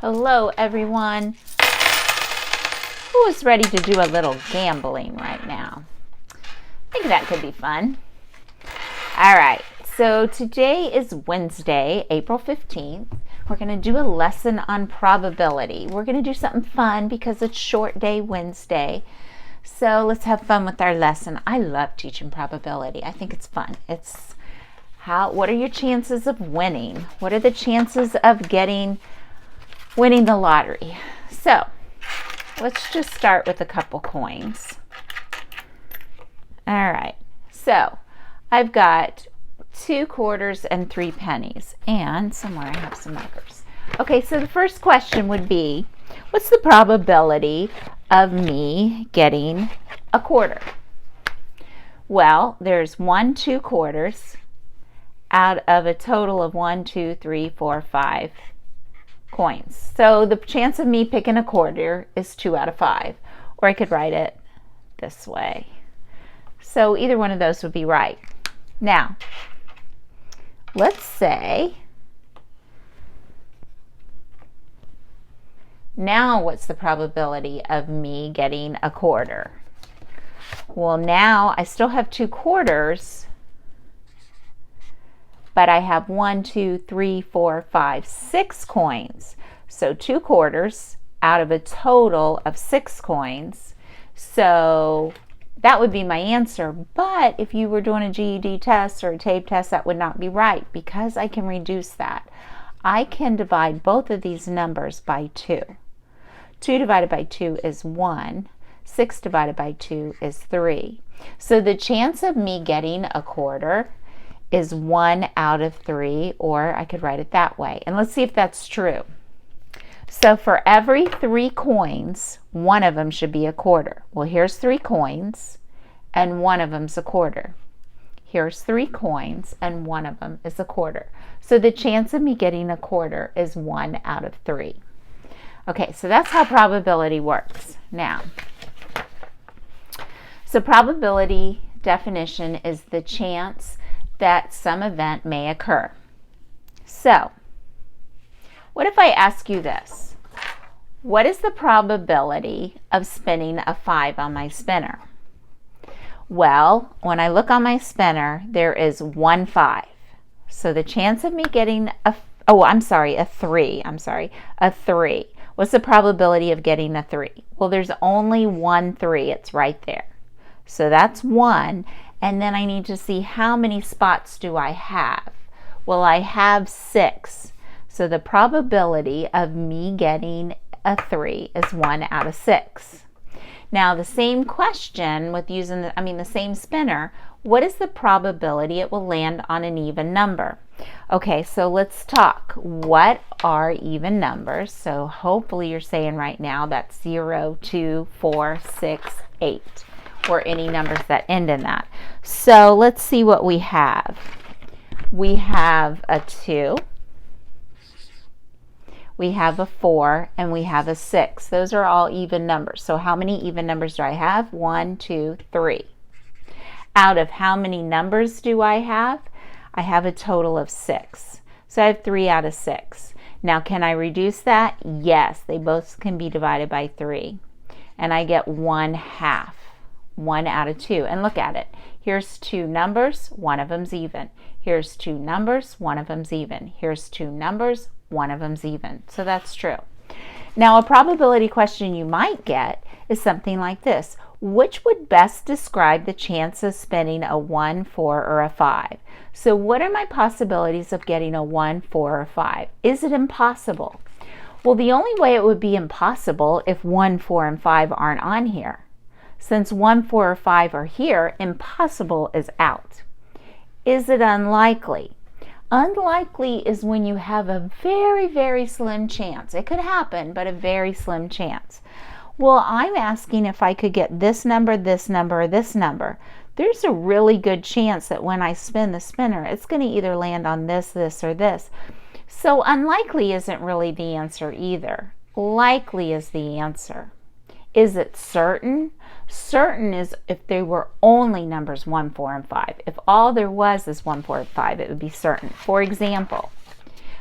Hello, everyone. Who is ready to do a little gambling right now? I think that could be fun. All right, so today is Wednesday, April 15th. We're going to do a lesson on probability. We're going to do something fun because it's short day Wednesday. So let's have fun with our lesson. I love teaching probability. I think it's fun. What are your chances of winning? What are the chances of winning the lottery? So let's just start with a couple coins. All right, so I've got 2 quarters and 3 pennies, and somewhere I have some markers. Okay, so the first question would be, what's the probability of me getting a quarter? Well, there's 2 quarters out of a total of 1, 2, 3, 4, 5 coins. So the chance of me picking a quarter is 2 out of 5, or I could write it this way. So either one of those would be right. Now, let's say, now what's the probability of me getting a quarter? Well, now I still have 2 quarters, but I have 1, 2, 3, 4, 5, 6 coins. So 2 quarters out of a total of 6 coins. So that would be my answer. But if you were doing a GED test or a TABE test, that would not be right because I can reduce that. I can divide both of these numbers by 2. 2 divided by 2 is 1. 6 divided by 2 is 3. So the chance of me getting a quarter is 1 out of 3, or I could write it that way. And let's see if that's true. So for every 3 coins, one of them should be a quarter. Well, here's 3 coins, and one of them's a quarter. Here's 3 coins, and one of them is a quarter. So the chance of me getting a quarter is 1 out of 3. Okay, so that's how probability works. Now, so probability definition is the chance that some event may occur. So, what if I ask you this? What is the probability of spinning a 5 on my spinner? Well, when I look on my spinner, there is 1 5. So the chance of me getting a 3. A 3. What's the probability of getting a 3? Well, there's only 1 3. It's right there. So that's 1. And then I need to see how many spots do I have. Well, I have 6. So the probability of me getting a 3 is 1 out of 6. Now the same question with using the same spinner, what is the probability it will land on an even number? Okay, so let's talk. What are even numbers? So hopefully you're saying right now that's 0, 2, 4, 6, 8. Or any numbers that end in that. So let's see what we have. We have a 2, we have a 4, and we have a 6. Those are all even numbers. So how many even numbers do I have? 1, 2, 3. Out of how many numbers do I have? I have a total of 6. So I have 3 out of 6. Now can I reduce that? Yes, they both can be divided by 3. And I get 1/2. 1 out of 2. And look at it. Here's 2 numbers, one of them's even. Here's 2 numbers, one of them's even. Here's 2 numbers, one of them's even. So that's true. Now a probability question you might get is something like this. Which would best describe the chance of spinning a 1, 4, or a 5? So what are my possibilities of getting a 1, 4, or 5? Is it impossible? Well, the only way it would be impossible if 1, 4, and 5 aren't on here. Since 1, 4, or 5 are here, impossible is out. Is it unlikely? Unlikely is when you have a very, very slim chance. It could happen, but a very slim chance. Well, I'm asking if I could get this number, this number, or this number. There's a really good chance that when I spin the spinner, it's going to either land on this, this, or this. So unlikely isn't really the answer either. Likely is the answer. Is it certain? Certain is if there were only numbers 1, 4, and 5. If all there was is 1, 4, and 5, it would be certain. For example,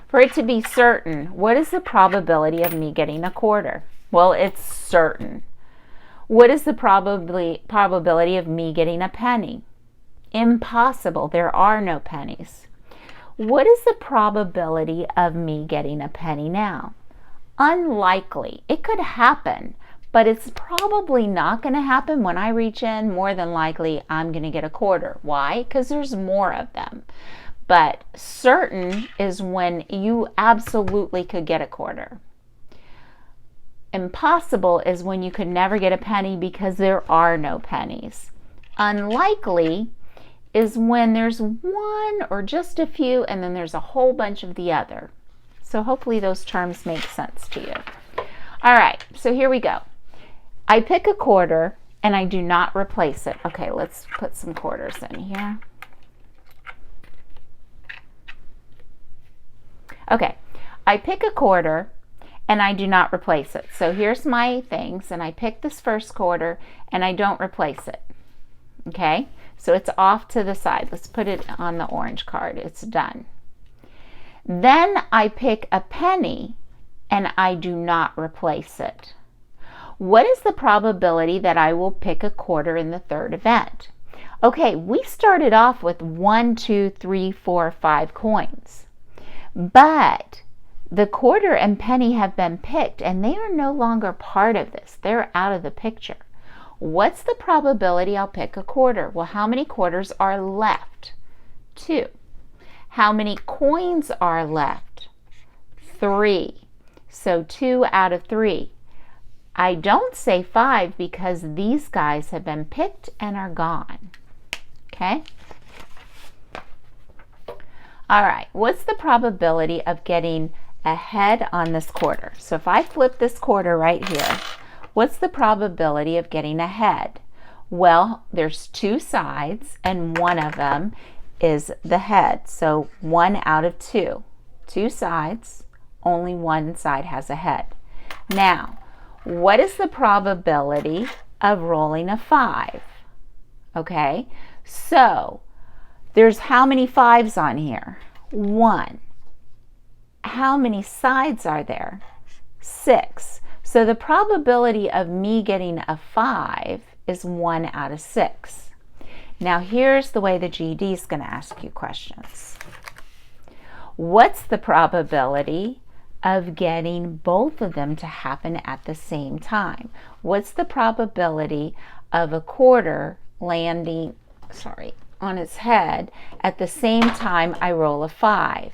For it to be certain, what is the probability of me getting a quarter? Well, it's certain. What is the probability of me getting a penny? Impossible. There are no pennies. What is the probability of me getting a penny now? Unlikely. It could happen, but it's probably not going to happen. When I reach in, more than likely I'm going to get a quarter. Why? Because there's more of them. But certain is when you absolutely could get a quarter. Impossible is when you could never get a penny because there are no pennies. Unlikely is when there's one or just a few and then there's a whole bunch of the other. So hopefully those terms make sense to you. All right, so here we go. I pick a quarter and I do not replace it. Okay, let's put some quarters in here. Okay, I pick a quarter and I do not replace it. So here's my things, and I pick this first quarter and I don't replace it. Okay, so it's off to the side. Let's put it on the orange card. It's done. Then I pick a penny and I do not replace it. What is the probability that I will pick a quarter in the third event? Okay, we started off with 1, 2, 3, 4, 5 coins. But the quarter and penny have been picked and they are no longer part of this. They're out of the picture. What's the probability I'll pick a quarter? Well, how many quarters are left? 2. How many coins are left? 3. So 2 out of 3. I don't say 5 because these guys have been picked and are gone. Okay? All right, what's the probability of getting ahead on this quarter? So if I flip this quarter right here, what's the probability of getting ahead? Well, there's 2 sides and one of them is the head. So 1 out of 2. 2 sides, only one side has a head. Now, what is the probability of rolling a 5? Okay, so there's how many 5s on here? 1. How many sides are there? 6. So the probability of me getting a 5 is 1 out of 6. Now here's the way the GED is going to ask you questions. What's the probability of getting both of them to happen at the same time? What's the probability of a quarter landing, on its head at the same time I roll a 5?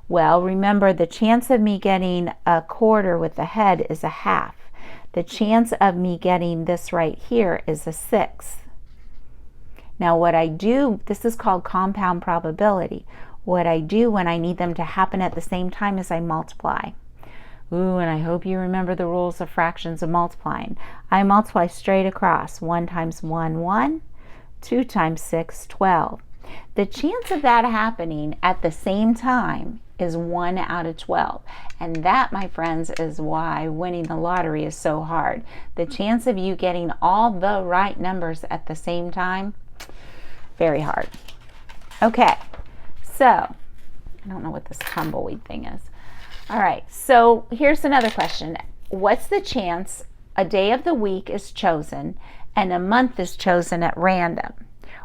Well, remember, the chance of me getting a quarter with the head is a half. The chance of me getting this right here is a 1/6. Now what I do, this is called compound probability. What I do when I need them to happen at the same time is I multiply. Ooh, and I hope you remember the rules of fractions of multiplying. I multiply straight across. 1 times 1, 1. 2 times 6, 12. The chance of that happening at the same time is 1 out of 12. And that, my friends, is why winning the lottery is so hard. The chance of you getting all the right numbers at the same time, very hard. Okay, so I don't know what this tumbleweed thing is. All right, so here's another question. What's the chance a day of the week is chosen and a month is chosen at random?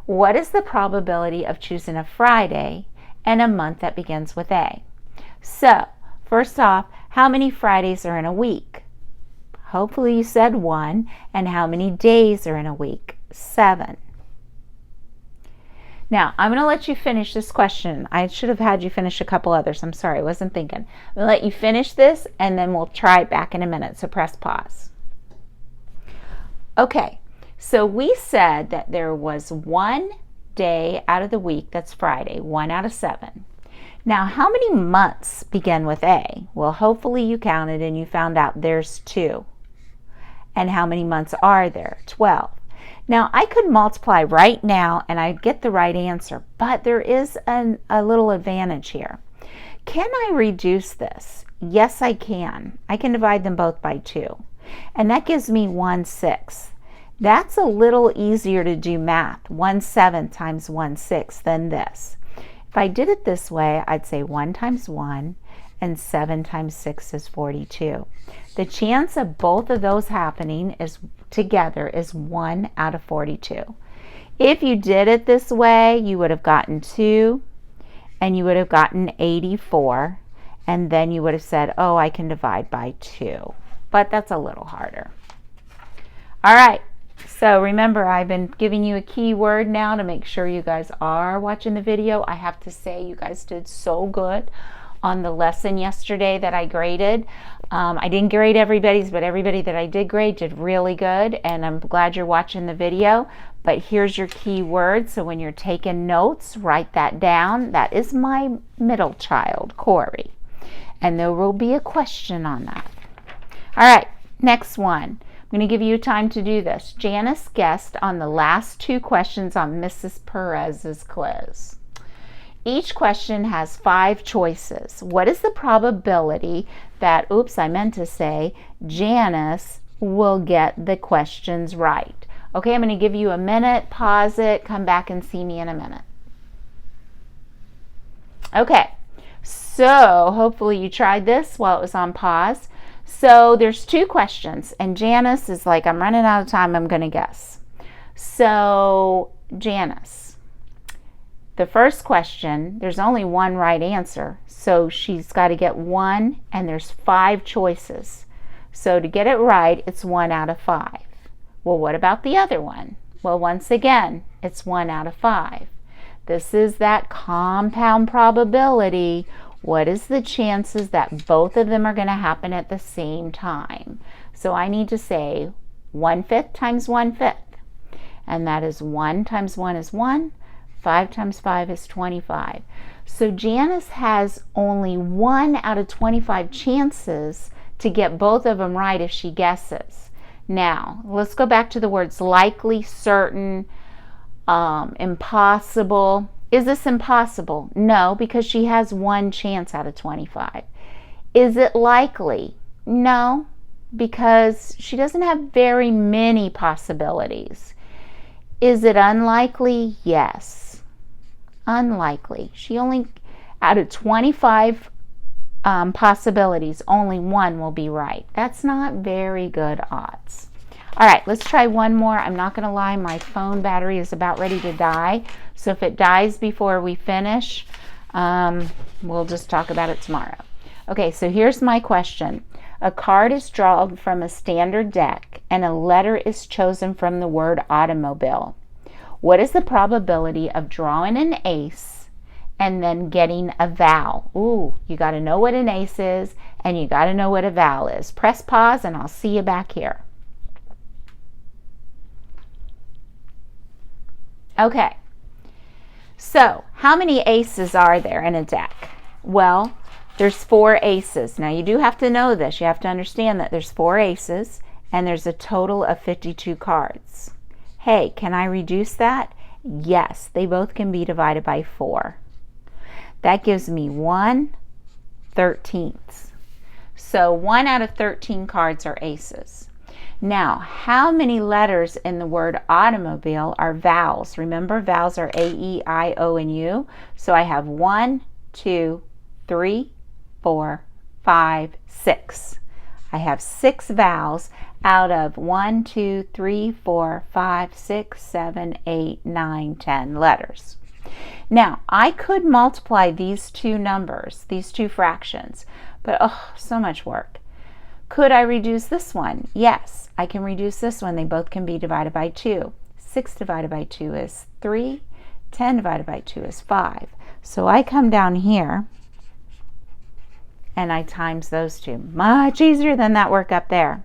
What is the probability of choosing a Friday and a month that begins with A? So, first off, how many Fridays are in a week? Hopefully you said 1. And how many days are in a week? 7. Now, I'm going to let you finish this question. I should have had you finish a couple others. I'm sorry, I wasn't thinking. I'm going to let you finish this, and then we'll try it back in a minute, so press pause. Okay, so we said that there was 1 day out of the week that's Friday, 1 out of 7. Now, how many months begin with A? Well, hopefully you counted and you found out there's 2. And how many months are there? 12. Now, I could multiply right now and I'd get the right answer, but there is a little advantage here. Can I reduce this? Yes, I can. I can divide them both by 2. And that gives me 1/6. That's a little easier to do math, 1/7 times 1/6 than this. If I did it this way, I'd say 1 times 1 and 7 times 6 is 42. The chance of both of those happening is together is 1 out of 42. If you did it this way, you would have gotten 2 and you would have gotten 84, and then you would have said, oh, I can divide by 2. But that's a little harder. All right, so remember, I've been giving you a keyword now to make sure you guys are watching the video. I have to say you guys did so good on the lesson yesterday that I graded. I didn't grade everybody's, but everybody that I did grade did really good, and I'm glad you're watching the video. But here's your key word, so when you're taking notes, write that down. That is my middle child, Corey, and there will be a question on that. All right, next one. I'm going to give you time to do this. Janice guessed on the last 2 questions on Mrs. Perez's quiz. Each question has 5 choices. What is the probability that, Janice will get the questions right? Okay, I'm going to give you a minute, pause it, come back and see me in a minute. Okay, so hopefully you tried this while it was on pause. So there's 2 questions, and Janice is like, I'm running out of time, I'm going to guess. So Janice, the first question, there's only one right answer, so she's got to get 1, and there's 5 choices. So to get it right, it's 1 out of 5. Well, what about the other one? Well, once again, it's 1 out of 5. This is that compound probability. What is the chances that both of them are going to happen at the same time? So I need to say 1/5 times 1/5. And that is 1 times 1 is 1. 5 times 5 is 25. So Janice has only 1 out of 25 chances to get both of them right if she guesses. Now, let's go back to the words likely, certain, impossible. Is this impossible? No, because she has 1 chance out of 25. Is it likely? No, because she doesn't have very many possibilities. Is it unlikely? Yes. Unlikely. She only, out of 25 possibilities, only 1 will be right. That's not very good odds. All right, let's try one more. I'm not going to lie, my phone battery is about ready to die. So if it dies before we finish, we'll just talk about it tomorrow. Okay, so here's my question. A card is drawn from a standard deck and a letter is chosen from the word automobile. What is the probability of drawing an ace and then getting a vowel? Ooh, you got to know what an ace is and you got to know what a vowel is. Press pause and I'll see you back here. Okay, so how many aces are there in a deck? Well, there's 4 aces. Now you do have to know this. You have to understand that there's 4 aces and there's a total of 52 cards. Hey, can I reduce that? Yes, they both can be divided by 4. That gives me 1/13. So 1 out of 13 cards are aces. Now, how many letters in the word automobile are vowels? Remember, vowels are A, E, I, O, and U. So I have 1, 2, 3, 4, 5, 6. I have 6 vowels out of 1, 2, 3, 4, 5, 6, 7, 8, 9, 10 letters. Now, I could multiply these 2 numbers, these 2 fractions, but oh, so much work. Could I reduce this one? Yes, I can reduce this one. They both can be divided by 2. 6 divided by 2 is 3. 10 divided by 2 is 5. So I come down here and I times those 2. Much easier than that work up there.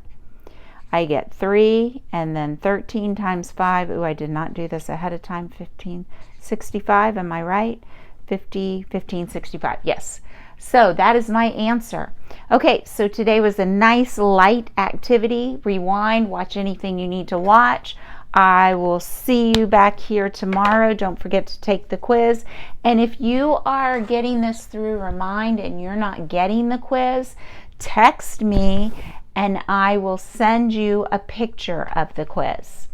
I get 3 and then 13 times 5. Ooh, I did not do this ahead of time. 15, 65, am I right? 50, 15, 65, yes. So that is my answer. Okay, so today was a nice light activity. Rewind, watch anything you need to watch. I will see you back here tomorrow. Don't forget to take the quiz. And if you are getting this through Remind and you're not getting the quiz, text me and I will send you a picture of the quiz.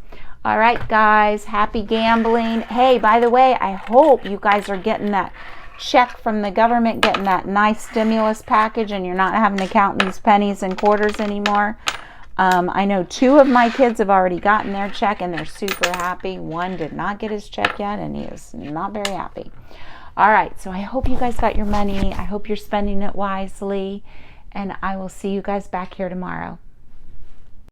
All right, guys, happy gambling. Hey, by the way, I hope you guys are getting that check from the government, getting that nice stimulus package, and you're not having to count these pennies and quarters anymore. I know 2 of my kids have already gotten their check and they're super happy. 1 did not get his check yet and he is not very happy. All right, so I hope you guys got your money. I hope you're spending it wisely, and I will see you guys back here tomorrow.